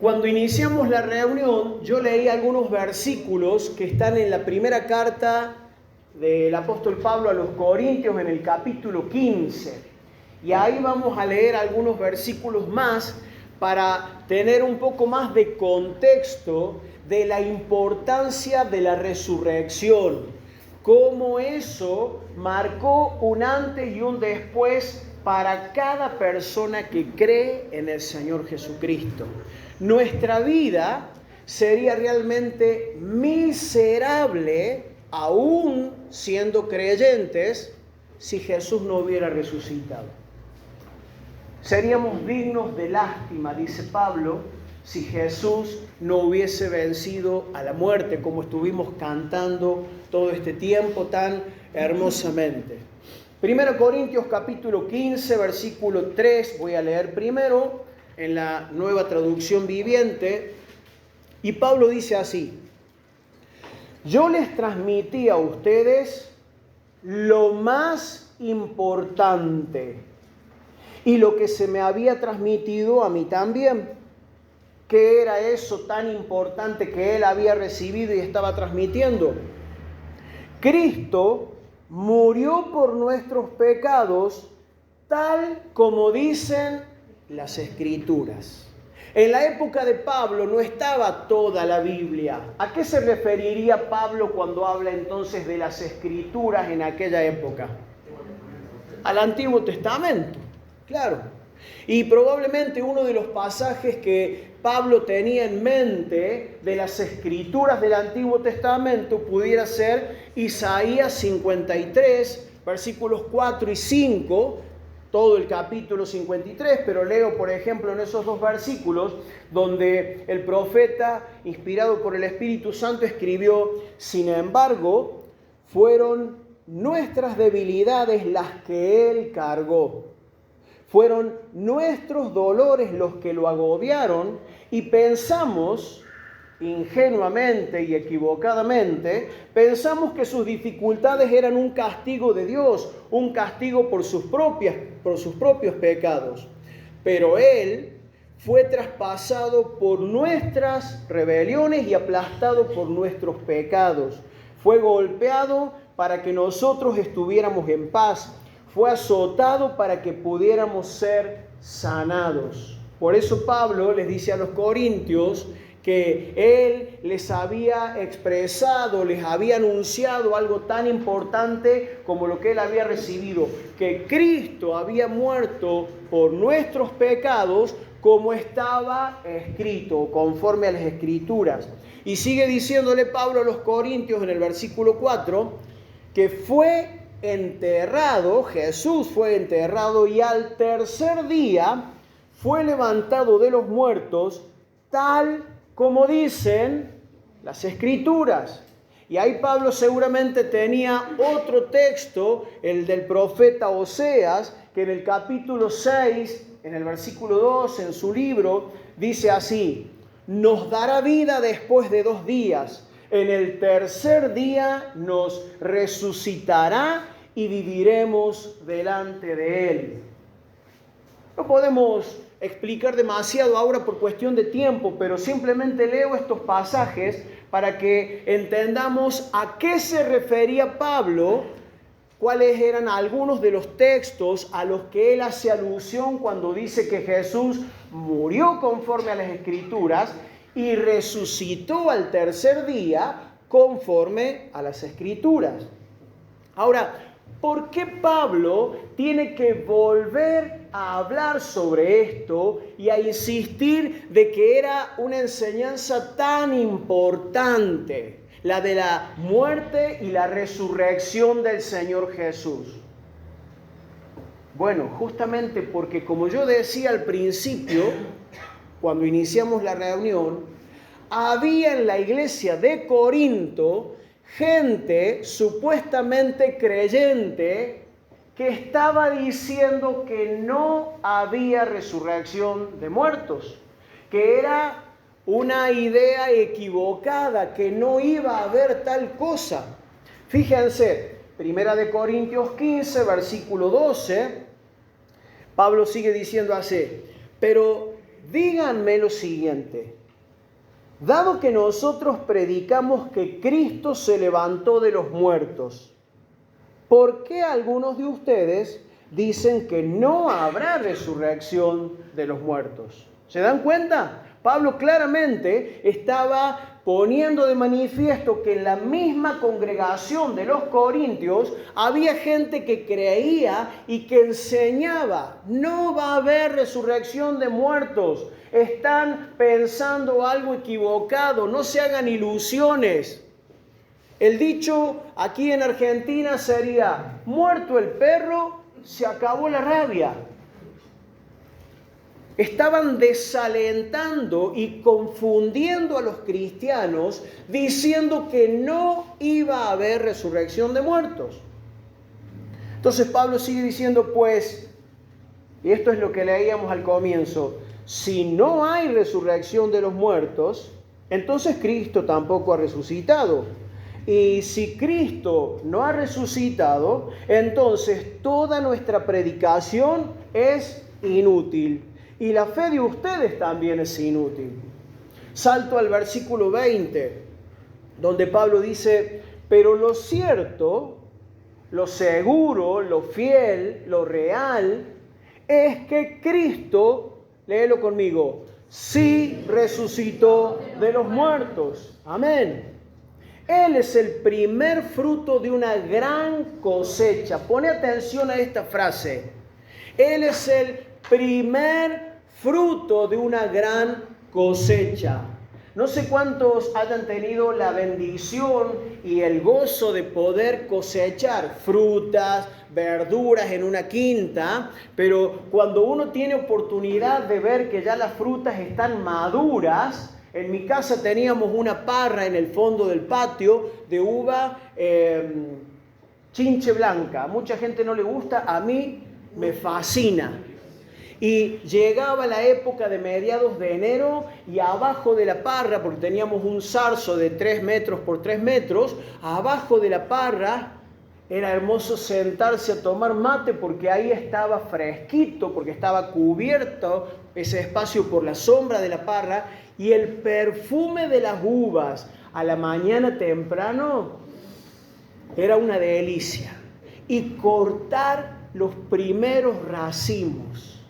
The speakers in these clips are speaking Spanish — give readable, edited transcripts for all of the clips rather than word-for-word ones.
Cuando iniciamos la reunión, yo leí algunos versículos que están en la primera carta del apóstol Pablo a los Corintios en el capítulo 15. Y ahí vamos a leer algunos versículos más para tener un poco más de contexto de la importancia de la resurrección. Cómo eso marcó un antes y un después para cada persona que cree en el Señor Jesucristo. Nuestra vida sería realmente miserable, aún siendo creyentes, si Jesús no hubiera resucitado. Seríamos dignos de lástima, dice Pablo, si Jesús no hubiese vencido a la muerte, como estuvimos cantando todo este tiempo tan hermosamente. 1 Corintios capítulo 15, versículo 3, voy a leer primero en la Nueva Traducción Viviente, y Pablo dice así: yo les transmití a ustedes lo más importante y lo que se me había transmitido a mí también. ¿Qué era eso tan importante que él había recibido y estaba transmitiendo? Cristo murió por nuestros pecados, tal como dicen las Escrituras. En la época de Pablo no estaba toda la Biblia. ¿A qué se referiría Pablo cuando habla entonces de las Escrituras en aquella época? Al Antiguo Testamento, claro. Y probablemente uno de los pasajes que Pablo tenía en mente de las Escrituras del Antiguo Testamento pudiera ser Isaías 53, versículos 4 y 5, todo el capítulo 53, pero leo, por ejemplo, en esos dos versículos, donde el profeta, inspirado por el Espíritu Santo, escribió: sin embargo, fueron nuestras debilidades las que Él cargó. Fueron nuestros dolores los que lo agobiaron, y pensamos, ingenuamente y equivocadamente, pensamos que sus dificultades eran un castigo de Dios, un castigo por sus propios pecados. Pero Él fue traspasado por nuestras rebeliones y aplastado por nuestros pecados. Fue golpeado para que nosotros estuviéramos en paz. Fue azotado para que pudiéramos ser sanados. Por eso Pablo les dice a los corintios que él les había expresado, les había anunciado algo tan importante como lo que él había recibido, que Cristo había muerto por nuestros pecados como estaba escrito, conforme a las Escrituras. Y sigue diciéndole Pablo a los corintios en el versículo 4, que fue enterrado, Jesús fue enterrado y al tercer día fue levantado de los muertos, tal como dicen las Escrituras. Y ahí Pablo seguramente tenía otro texto, el del profeta Oseas, que en el capítulo 6, en el versículo 2, en su libro, dice así: nos dará vida después de 2 días. En el tercer día nos resucitará y viviremos delante de Él. No podemos explicar demasiado ahora por cuestión de tiempo, pero simplemente leo estos pasajes para que entendamos a qué se refería Pablo, cuáles eran algunos de los textos a los que él hace alusión cuando dice que Jesús murió conforme a las Escrituras y resucitó al tercer día conforme a las Escrituras. Ahora, ¿por qué Pablo tiene que volver a hablar sobre esto y a insistir de que era una enseñanza tan importante, la de la muerte y la resurrección del Señor Jesús? Bueno, justamente porque, como yo decía al principio, cuando iniciamos la reunión, había en la iglesia de Corinto gente supuestamente creyente que estaba diciendo que no había resurrección de muertos, que era una idea equivocada, que no iba a haber tal cosa. Fíjense, 1 Corintios 15, versículo 12, Pablo sigue diciendo así: pero díganme lo siguiente. Dado que nosotros predicamos que Cristo se levantó de los muertos, ¿por qué algunos de ustedes dicen que no habrá resurrección de los muertos? ¿Se dan cuenta? Pablo claramente estaba poniendo de manifiesto que en la misma congregación de los corintios había gente que creía y que enseñaba: no va a haber resurrección de muertos, están pensando algo equivocado, no se hagan ilusiones. El dicho aquí en Argentina sería: muerto el perro, se acabó la rabia. Estaban desalentando y confundiendo a los cristianos diciendo que no iba a haber resurrección de muertos. Entonces Pablo sigue diciendo, pues, y esto es lo que leíamos al comienzo: si no hay resurrección de los muertos, entonces Cristo tampoco ha resucitado. Y si Cristo no ha resucitado, entonces toda nuestra predicación es inútil. Y la fe de ustedes también es inútil. Salto al versículo 20, donde Pablo dice: pero lo cierto, lo seguro, lo fiel, lo real, es que Cristo, léelo conmigo, sí resucitó de los muertos. Amén. Él es el primer fruto de una gran cosecha. Pone atención a esta frase. Él es el primer fruto de una gran cosecha. No sé cuántos hayan tenido la bendición y el gozo de poder cosechar frutas, verduras en una quinta, pero cuando uno tiene oportunidad de ver que ya las frutas están maduras. En mi casa teníamos una parra en el fondo del patio de uva chinche blanca. A mucha gente no le gusta, a mí me fascina. Y llegaba la época de mediados de enero y abajo de la parra, porque teníamos un zarzo de 3 metros por 3 metros, abajo de la parra era hermoso sentarse a tomar mate porque ahí estaba fresquito, porque estaba cubierto ese espacio por la sombra de la parra, y el perfume de las uvas a la mañana temprano era una delicia. Y cortar los primeros racimos,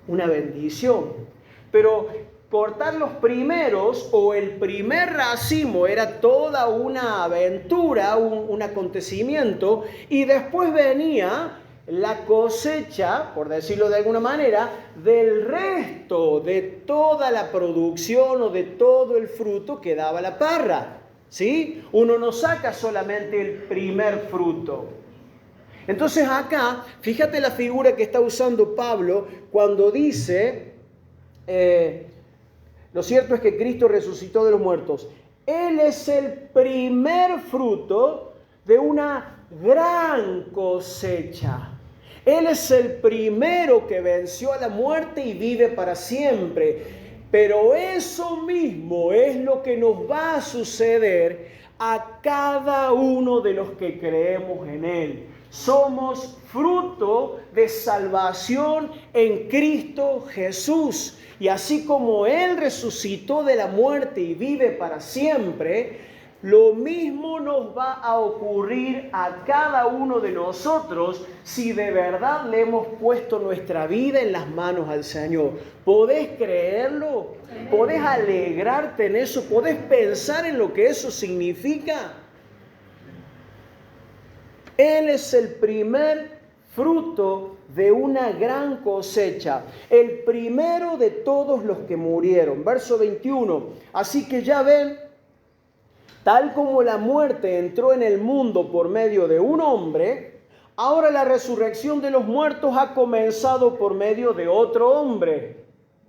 una bendición. Pero cortar los primeros o el primer racimo era toda una aventura, un acontecimiento, y después venía la cosecha, por decirlo de alguna manera, del resto de toda la producción o de todo el fruto que daba la parra, ¿sí? Uno no saca solamente el primer fruto. Entonces acá, fíjate la figura que está usando Pablo cuando dice, lo cierto es que Cristo resucitó de los muertos. Él es el primer fruto de una gran cosecha. Él es el primero que venció a la muerte y vive para siempre. Pero eso mismo es lo que nos va a suceder a cada uno de los que creemos en Él. Somos fruto de salvación en Cristo Jesús. Y así como Él resucitó de la muerte y vive para siempre, lo mismo nos va a ocurrir a cada uno de nosotros si de verdad le hemos puesto nuestra vida en las manos al Señor. ¿Podés creerlo? ¿Podés alegrarte en eso? ¿Podés pensar en lo que eso significa? Él es el primer fruto de una gran cosecha, el primero de todos los que murieron. Verso 21. Así que ya ven, tal como la muerte entró en el mundo por medio de un hombre, ahora la resurrección de los muertos ha comenzado por medio de otro hombre.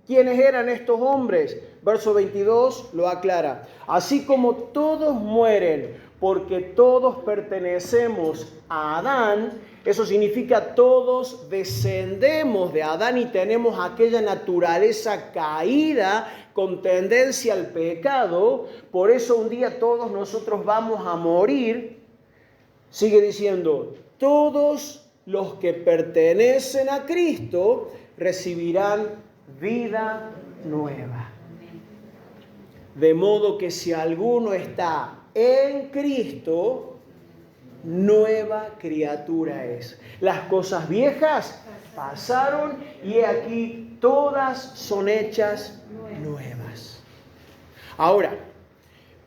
¿Quiénes eran estos hombres? Verso 22 lo aclara. Así como todos mueren, porque todos pertenecemos a Adán, eso significa todos descendemos de Adán y tenemos aquella naturaleza caída con tendencia al pecado. Por eso un día todos nosotros vamos a morir. Sigue diciendo, todos los que pertenecen a Cristo recibirán vida nueva. De modo que si alguno está en Cristo, nueva criatura es. Las cosas viejas pasaron y he aquí todas son hechas nuevas. Ahora,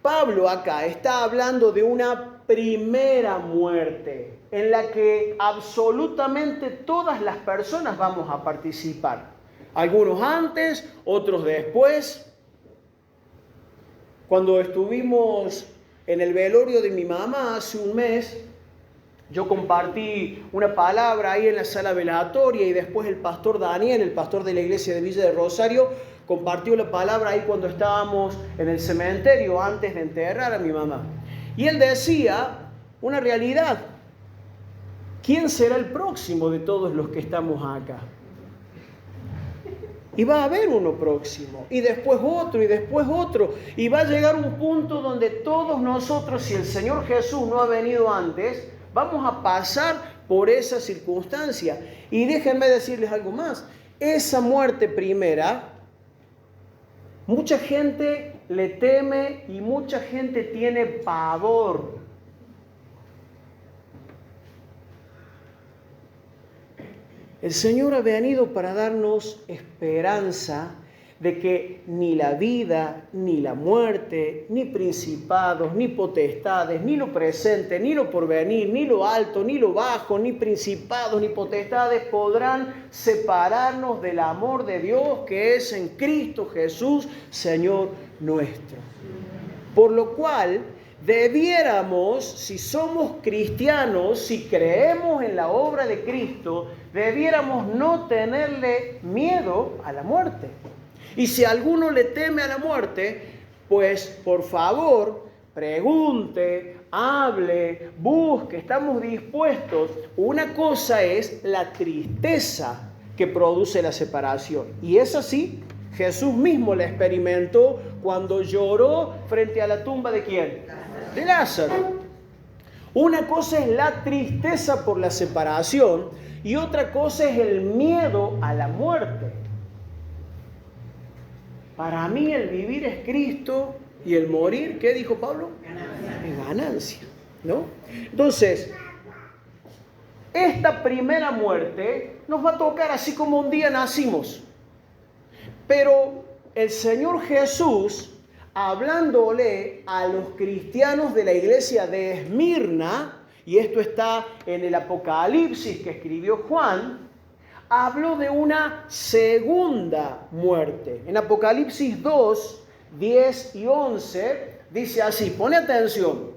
Pablo acá está hablando de una primera muerte en la que absolutamente todas las personas vamos a participar. Algunos antes, otros después. Cuando estuvimos en el velorio de mi mamá hace un mes, yo compartí una palabra ahí en la sala velatoria y después el pastor Daniel, el pastor de la iglesia de Villa de Rosario, compartió la palabra ahí cuando estábamos en el cementerio antes de enterrar a mi mamá. Y él decía una realidad. ¿Quién será el próximo de todos los que estamos acá? Y va a haber uno próximo, y después otro, y después otro. Y va a llegar un punto donde todos nosotros, si el Señor Jesús no ha venido antes, vamos a pasar por esa circunstancia. Y déjenme decirles algo más. Esa muerte primera, mucha gente le teme y mucha gente tiene pavor. El Señor ha venido para darnos esperanza de que ni la vida, ni la muerte, ni principados, ni potestades, ni lo presente, ni lo porvenir, ni lo alto, ni lo bajo, ni principados, ni potestades podrán separarnos del amor de Dios que es en Cristo Jesús, Señor nuestro. Por lo cual, debiéramos, si somos cristianos, si creemos en la obra de Cristo, debiéramos no tenerle miedo a la muerte. Y si alguno le teme a la muerte, pues por favor, pregunte, hable, busque, estamos dispuestos. Una cosa es la tristeza que produce la separación. Y es así, Jesús mismo la experimentó cuando lloró frente a la tumba ¿de quién? De Lázaro. Una cosa es la tristeza por la separación y otra cosa es el miedo a la muerte. Para mí el vivir es Cristo y el morir, ¿qué dijo Pablo? Ganancia. Es ganancia, ¿no? Entonces, esta primera muerte nos va a tocar así como un día nacimos. Pero el Señor Jesús, hablándole a los cristianos de la iglesia de Esmirna, y esto está en el Apocalipsis que escribió Juan, habló de una segunda muerte. En Apocalipsis 2, 10 y 11, dice así, pone atención.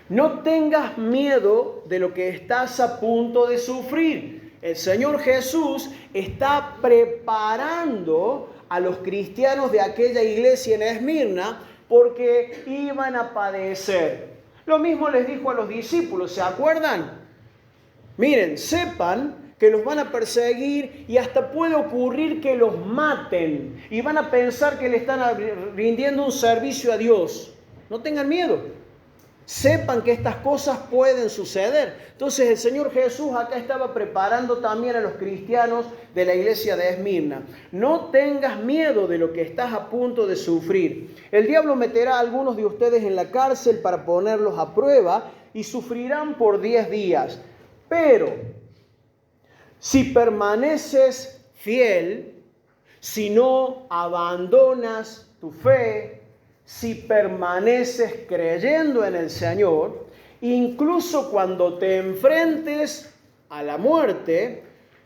No tengas miedo de lo que estás a punto de sufrir. El Señor Jesús está preparando a los cristianos de aquella iglesia en Esmirna porque iban a padecer. Lo mismo les dijo a los discípulos, ¿se acuerdan? Miren, sepan que los van a perseguir y hasta puede ocurrir que los maten y van a pensar que le están rindiendo un servicio a Dios. No tengan miedo. Sepan que estas cosas pueden suceder. Entonces el Señor Jesús acá estaba preparando también a los cristianos de la iglesia de Esmirna. No tengas miedo de lo que estás a punto de sufrir. El diablo meterá a algunos de ustedes en la cárcel para ponerlos a prueba y sufrirán por 10 días. Pero si permaneces fiel, si no abandonas tu fe, si permaneces creyendo en el Señor, incluso cuando te enfrentes a la muerte,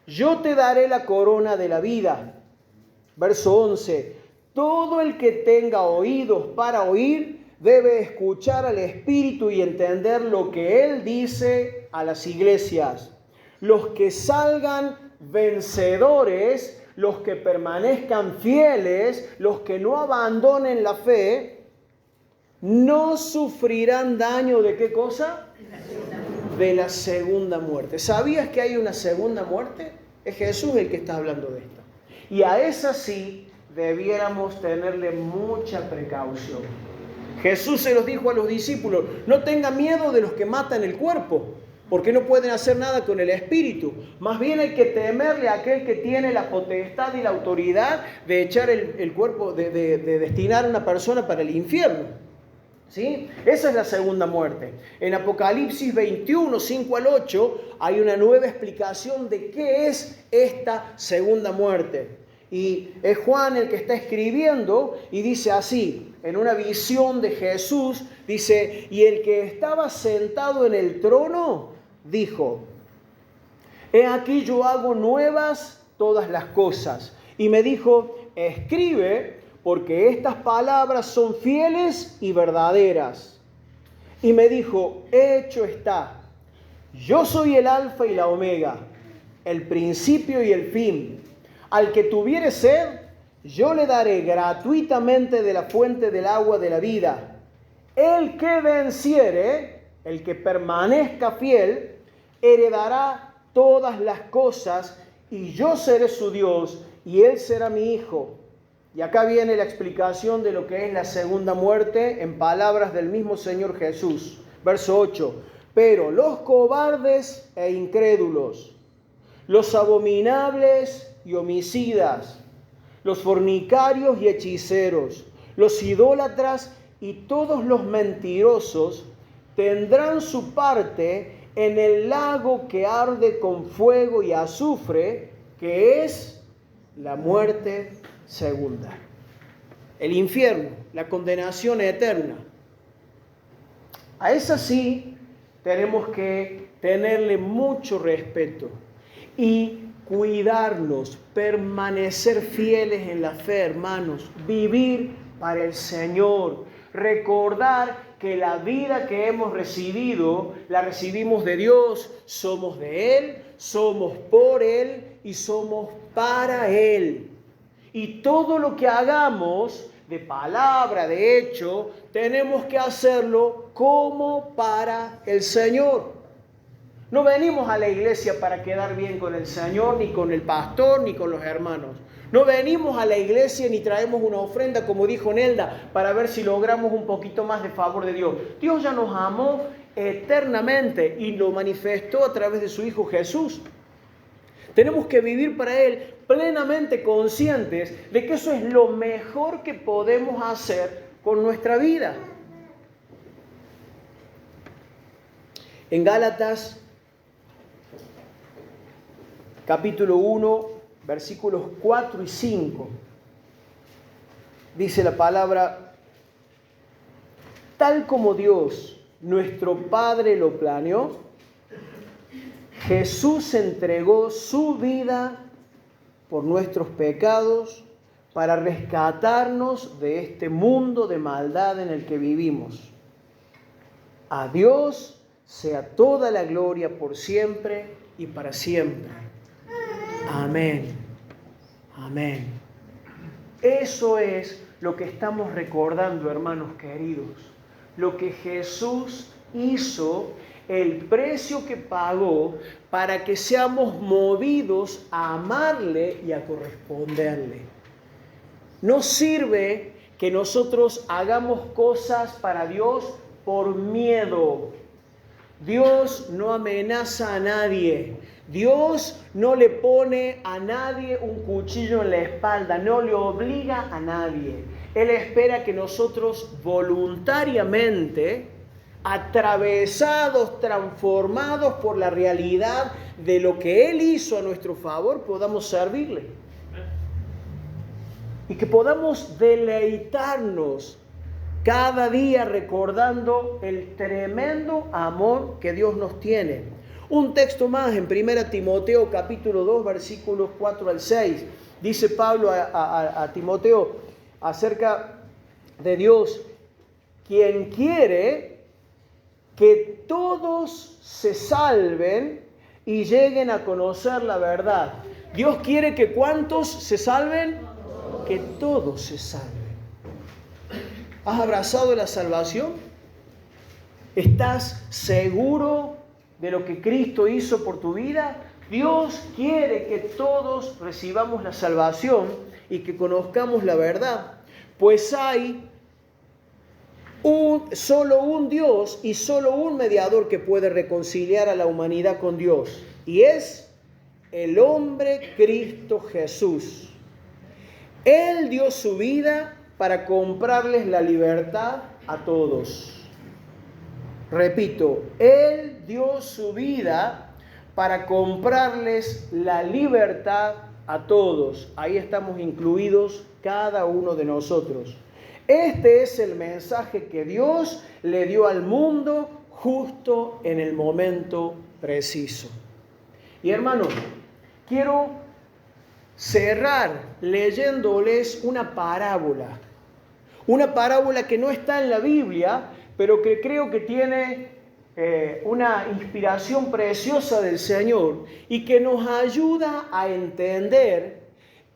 yo te daré la corona de la vida. Verso 11. Todo el que tenga oídos para oír debe escuchar al Espíritu y entender lo que Él dice a las iglesias. Los que salgan vencedores, los que permanezcan fieles, los que no abandonen la fe, no sufrirán daño ¿de qué cosa? De la segunda muerte. ¿Sabías que hay una segunda muerte? Es Jesús el que está hablando de esto. Y a esa sí debiéramos tenerle mucha precaución. Jesús se los dijo a los discípulos, no tengan miedo de los que matan el cuerpo, porque no pueden hacer nada con el espíritu. Más bien hay que temerle a aquel que tiene la potestad y la autoridad de echar el cuerpo, de destinar a una persona para el infierno. ¿Sí? Esa es la segunda muerte. En Apocalipsis 21, 5 al 8, hay una nueva explicación de qué es esta segunda muerte. Y es Juan el que está escribiendo y dice así, en una visión de Jesús, dice, y el que estaba sentado en el trono dijo, he aquí yo hago nuevas todas las cosas. Y me dijo, escribe, porque estas palabras son fieles y verdaderas. Y me dijo, hecho está, yo soy el alfa y la omega, el principio y el fin. Al que tuviere sed, yo le daré gratuitamente de la fuente del agua de la vida. El que venciere, el que permanezca fiel, heredará todas las cosas, y yo seré su Dios, y él será mi hijo. Y acá viene la explicación de lo que es la segunda muerte en palabras del mismo Señor Jesús. Verso 8. Pero los cobardes e incrédulos, los abominables y homicidas, los fornicarios y hechiceros, los idólatras y todos los mentirosos tendrán su parte en el lago que arde con fuego y azufre, que es la muerte segunda. El infierno, la condenación eterna. A esa sí tenemos que tenerle mucho respeto y cuidarnos, permanecer fieles en la fe, hermanos, vivir para el Señor, recordar que la vida que hemos recibido, la recibimos de Dios, somos de Él, somos por Él y somos para Él. Y todo lo que hagamos, de palabra, de hecho, tenemos que hacerlo como para el Señor. No venimos a la iglesia para quedar bien con el Señor, ni con el pastor, ni con los hermanos. No venimos a la iglesia ni traemos una ofrenda, como dijo Nelda, para ver si logramos un poquito más de favor de Dios. Dios ya nos amó eternamente y lo manifestó a través de su Hijo Jesús. Tenemos que vivir para Él plenamente conscientes de que eso es lo mejor que podemos hacer con nuestra vida. En Gálatas, capítulo 1, versículos 4 y 5, dice la palabra, tal como Dios, nuestro Padre, lo planeó, Jesús entregó su vida por nuestros pecados para rescatarnos de este mundo de maldad en el que vivimos. A Dios sea toda la gloria por siempre y para siempre. Amén. Amén. Eso es lo que estamos recordando, hermanos queridos. Lo que Jesús hizo, el precio que pagó para que seamos movidos a amarle y a corresponderle. No sirve que nosotros hagamos cosas para Dios por miedo. Dios no amenaza a nadie. Dios no le pone a nadie un cuchillo en la espalda, no le obliga a nadie. Él espera que nosotros voluntariamente, atravesados, transformados por la realidad de lo que Él hizo a nuestro favor, podamos servirle. Y que podamos deleitarnos cada día recordando el tremendo amor que Dios nos tiene. Un texto más en 1 Timoteo capítulo 2 versículos 4 al 6. Dice Pablo a Timoteo acerca de Dios, quien quiere que todos se salven y lleguen a conocer la verdad. Dios quiere que ¿cuántos se salven? Que todos se salven. ¿Has abrazado la salvación? ¿Estás seguro de lo que Cristo hizo por tu vida? Dios quiere que todos recibamos la salvación y que conozcamos la verdad. Pues hay Solo un Dios y solo un mediador que puede reconciliar a la humanidad con Dios. Y es el hombre Cristo Jesús. Él dio su vida para comprarles la libertad a todos. Repito, Él dio su vida para comprarles la libertad a todos. Ahí estamos incluidos cada uno de nosotros. Este es el mensaje que Dios le dio al mundo justo en el momento preciso. Y hermanos, quiero cerrar leyéndoles una parábola que no está en la Biblia, pero que creo que tiene una inspiración preciosa del Señor y que nos ayuda a entender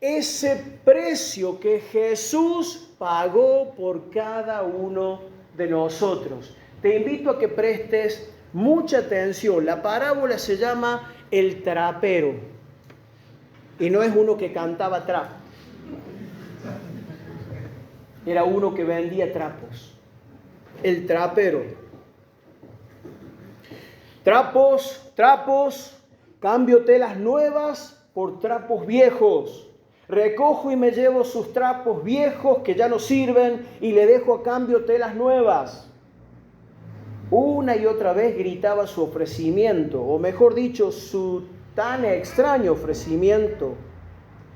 ese precio que Jesús pagó por cada uno de nosotros. Te invito a que prestes mucha atención. La parábola se llama El Trapero y no es uno que cantaba trap. Era uno que vendía trapos. El trapero. Trapos, cambio telas nuevas por trapos viejos. Recojo y me llevo sus trapos viejos que ya no sirven y le dejo a cambio telas nuevas. Una y otra vez gritaba su ofrecimiento, o mejor dicho, su tan extraño ofrecimiento,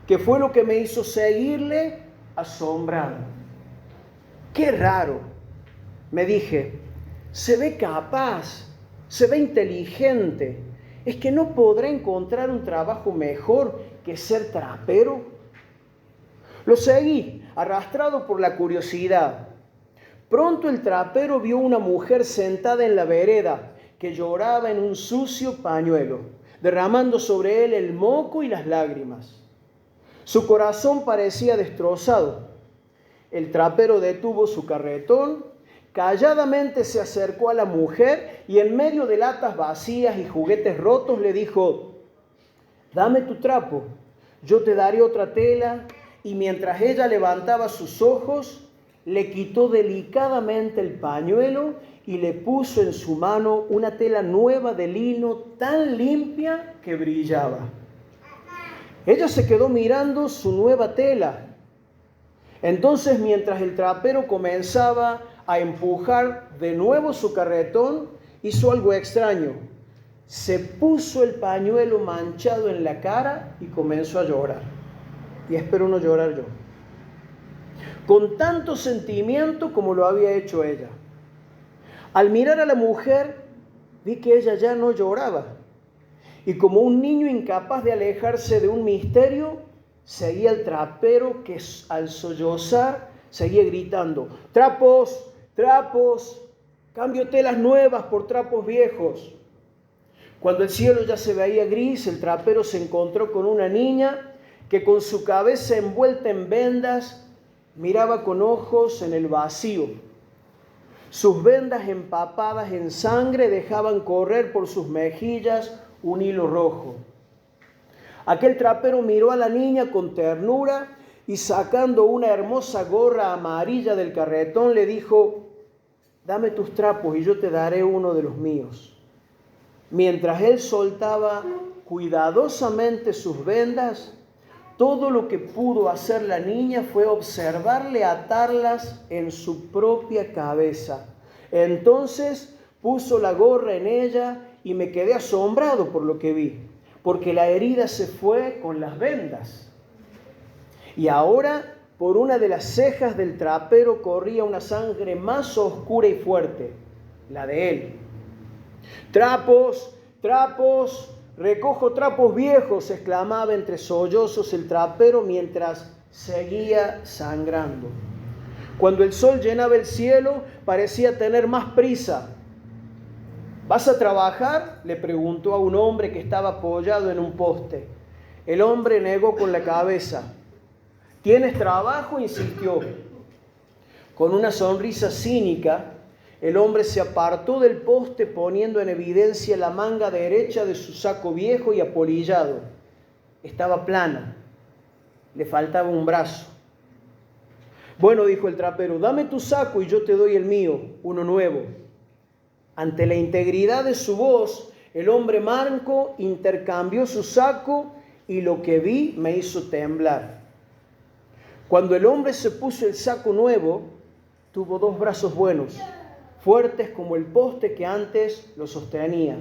que fue lo que me hizo seguirle asombrado. ¡Qué raro! Me dije, se ve capaz, se ve inteligente. ¿Es que no podrá encontrar un trabajo mejor que ser trapero? Lo seguí, arrastrado por la curiosidad. Pronto el trapero vio una mujer sentada en la vereda que lloraba en un sucio pañuelo, derramando sobre él el moco y las lágrimas. Su corazón parecía destrozado. El trapero detuvo su carretón, calladamente se acercó a la mujer y en medio de latas vacías y juguetes rotos le dijo: «Dame tu trapo, yo te daré otra tela». Y mientras ella levantaba sus ojos, le quitó delicadamente el pañuelo y le puso en su mano una tela nueva de lino tan limpia que brillaba. Ella se quedó mirando su nueva tela. Entonces, mientras el trapero comenzaba a empujar de nuevo su carretón, hizo algo extraño. Se puso el pañuelo manchado en la cara y comenzó a llorar. Y espero no llorar yo. Con tanto sentimiento como lo había hecho ella. Al mirar a la mujer, vi que ella ya no lloraba. Y como un niño incapaz de alejarse de un misterio, seguía el trapero que al sollozar seguía gritando: «Trapos, trapos, cambio telas nuevas por trapos viejos». Cuando el cielo ya se veía gris, el trapero se encontró con una niña que con su cabeza envuelta en vendas miraba con ojos en el vacío. Sus vendas empapadas en sangre dejaban correr por sus mejillas un hilo rojo. Aquel trapero miró a la niña con ternura y sacando una hermosa gorra amarilla del carretón le dijo: «Dame tus trapos y yo te daré uno de los míos». Mientras él soltaba cuidadosamente sus vendas, todo lo que pudo hacer la niña fue observarle atarlas en su propia cabeza. Entonces puso la gorra en ella y me quedé asombrado por lo que vi, porque la herida se fue con las vendas. Y ahora por una de las cejas del trapero corría una sangre más oscura y fuerte, la de él. «Trapos, trapos, recojo trapos viejos», exclamaba entre sollozos el trapero mientras seguía sangrando. Cuando el sol llenaba el cielo, parecía tener más prisa. «¿Vas a trabajar?», le preguntó a un hombre que estaba apoyado en un poste. El hombre negó con la cabeza. «¿Tienes trabajo?», insistió. Con una sonrisa cínica, el hombre se apartó del poste poniendo en evidencia la manga derecha de su saco viejo y apolillado. Estaba plana, le faltaba un brazo. Bueno, dijo el trapero, dame tu saco y yo te doy el mío, uno nuevo. Ante la integridad de su voz, el hombre manco intercambió su saco y lo que vi me hizo temblar. Cuando el hombre se puso el saco nuevo, tuvo 2 brazos buenos, fuertes como el poste que antes lo sostenía,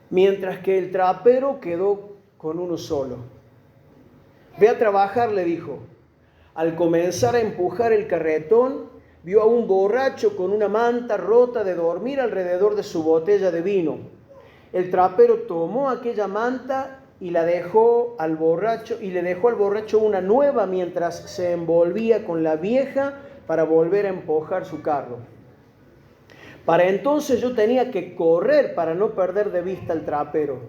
mientras que el trapero quedó con uno solo. Ve a trabajar, le dijo. Al comenzar a empujar el carretón, vio a un borracho con una manta rota de dormir alrededor de su botella de vino. El trapero tomó aquella manta y le dejó al borracho una nueva mientras se envolvía con la vieja para volver a empujar su carro. Para entonces yo tenía que correr para no perder de vista al trapero.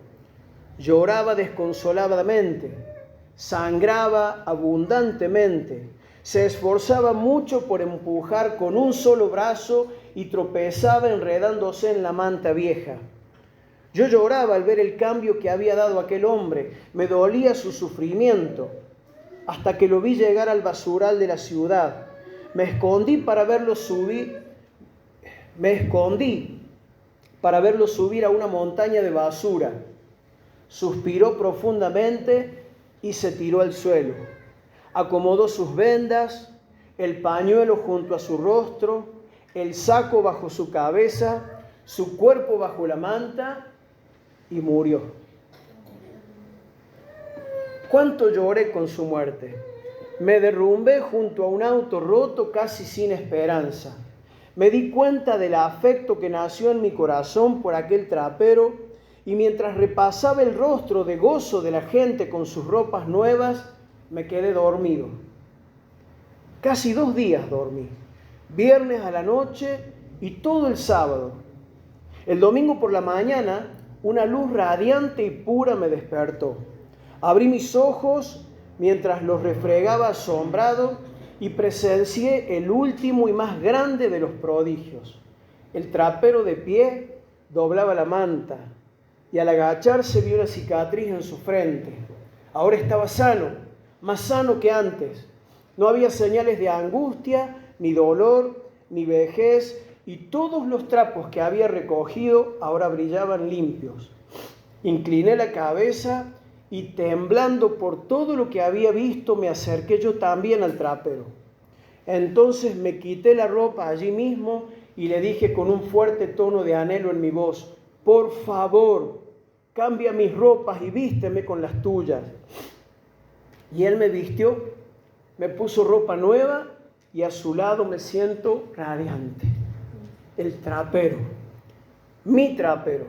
Lloraba desconsoladamente, sangraba abundantemente, se esforzaba mucho por empujar con un solo brazo y tropezaba enredándose en la manta vieja. Yo lloraba al ver el cambio que había dado aquel hombre, me dolía su sufrimiento, hasta que lo vi llegar al basural de la ciudad. Me escondí para verlo subir a una montaña de basura. Suspiró profundamente y se tiró al suelo. Acomodó sus vendas, el pañuelo junto a su rostro, el saco bajo su cabeza, su cuerpo bajo la manta y murió. ¿Cuánto lloré con su muerte? Me derrumbé junto a un auto roto casi sin esperanza. Me di cuenta del afecto que nació en mi corazón por aquel trapero y mientras repasaba el rostro de gozo de la gente con sus ropas nuevas, me quedé dormido. Casi 2 días dormí, viernes a la noche y todo el sábado. El domingo por la mañana, una luz radiante y pura me despertó. Abrí mis ojos mientras los refregaba asombrado y presencié el último y más grande de los prodigios. El trapero de pie doblaba la manta y al agacharse vio una cicatriz en su frente. Ahora estaba sano, más sano que antes. No había señales de angustia, ni dolor, ni vejez, y todos los trapos que había recogido ahora brillaban limpios. Incliné la cabeza y temblando por todo lo que había visto, me acerqué yo también al trapero. Entonces me quité la ropa allí mismo y le dije con un fuerte tono de anhelo en mi voz, por favor, cambia mis ropas y vísteme con las tuyas. Y él me vistió, me puso ropa nueva y a su lado me siento radiante. El trapero, mi trapero,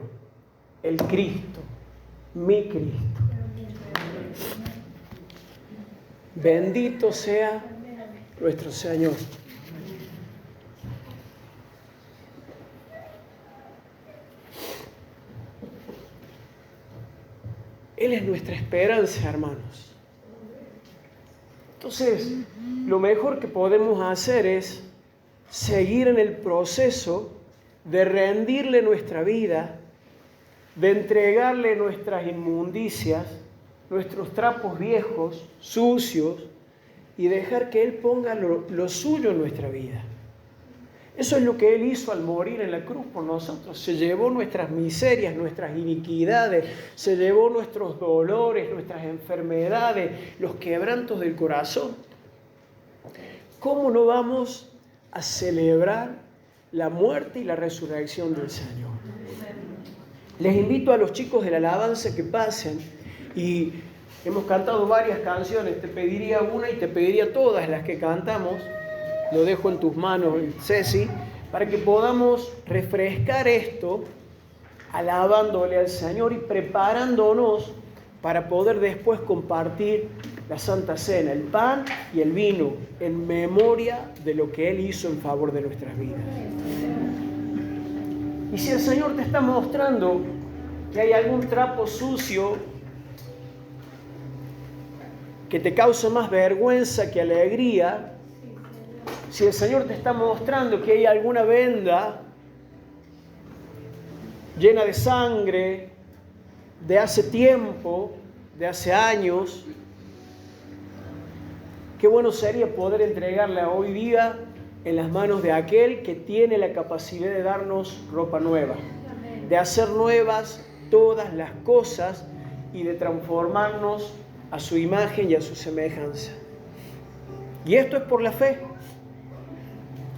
el Cristo, mi Cristo. Bendito sea nuestro Señor. Él es nuestra esperanza, hermanos. Entonces, lo mejor que podemos hacer es seguir en el proceso de rendirle nuestra vida, de entregarle nuestras inmundicias, nuestros trapos viejos, sucios, y dejar que Él ponga lo suyo en nuestra vida. Eso es lo que Él hizo al morir en la cruz por nosotros. Se llevó nuestras miserias, nuestras iniquidades, se llevó nuestros dolores, nuestras enfermedades, los quebrantos del corazón. ¿Cómo no vamos a celebrar la muerte y la resurrección del Señor? Les invito a los chicos de la alabanza que pasen y hemos cantado varias canciones. Te pediría una y te pediría todas las que cantamos. Lo dejo en tus manos, Ceci, para que podamos refrescar esto alabándole al Señor y preparándonos para poder después compartir la Santa Cena, el pan y el vino, en memoria de lo que Él hizo en favor de nuestras vidas. Y si el Señor te está mostrando que hay algún trapo sucio que te causa más vergüenza que alegría, si el Señor te está mostrando que hay alguna venda llena de sangre de hace tiempo, de hace años, qué bueno sería poder entregarla hoy día en las manos de aquel que tiene la capacidad de darnos ropa nueva, de hacer nuevas todas las cosas y de transformarnos a su imagen y a su semejanza. Y esto es por la fe.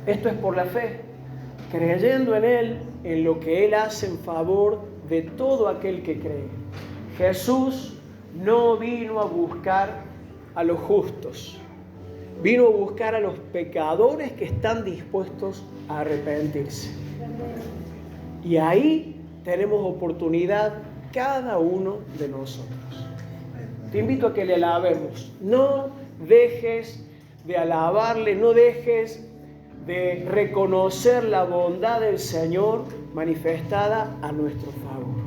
Esto es por la fe, creyendo en Él, en lo que Él hace en favor de todo aquel que cree. Jesús no vino a buscar a los justos, vino a buscar a los pecadores que están dispuestos a arrepentirse. Y ahí tenemos oportunidad cada uno de nosotros. Te invito a que le alabemos. No dejes de alabarle, no dejes de reconocer la bondad del Señor manifestada a nuestro favor.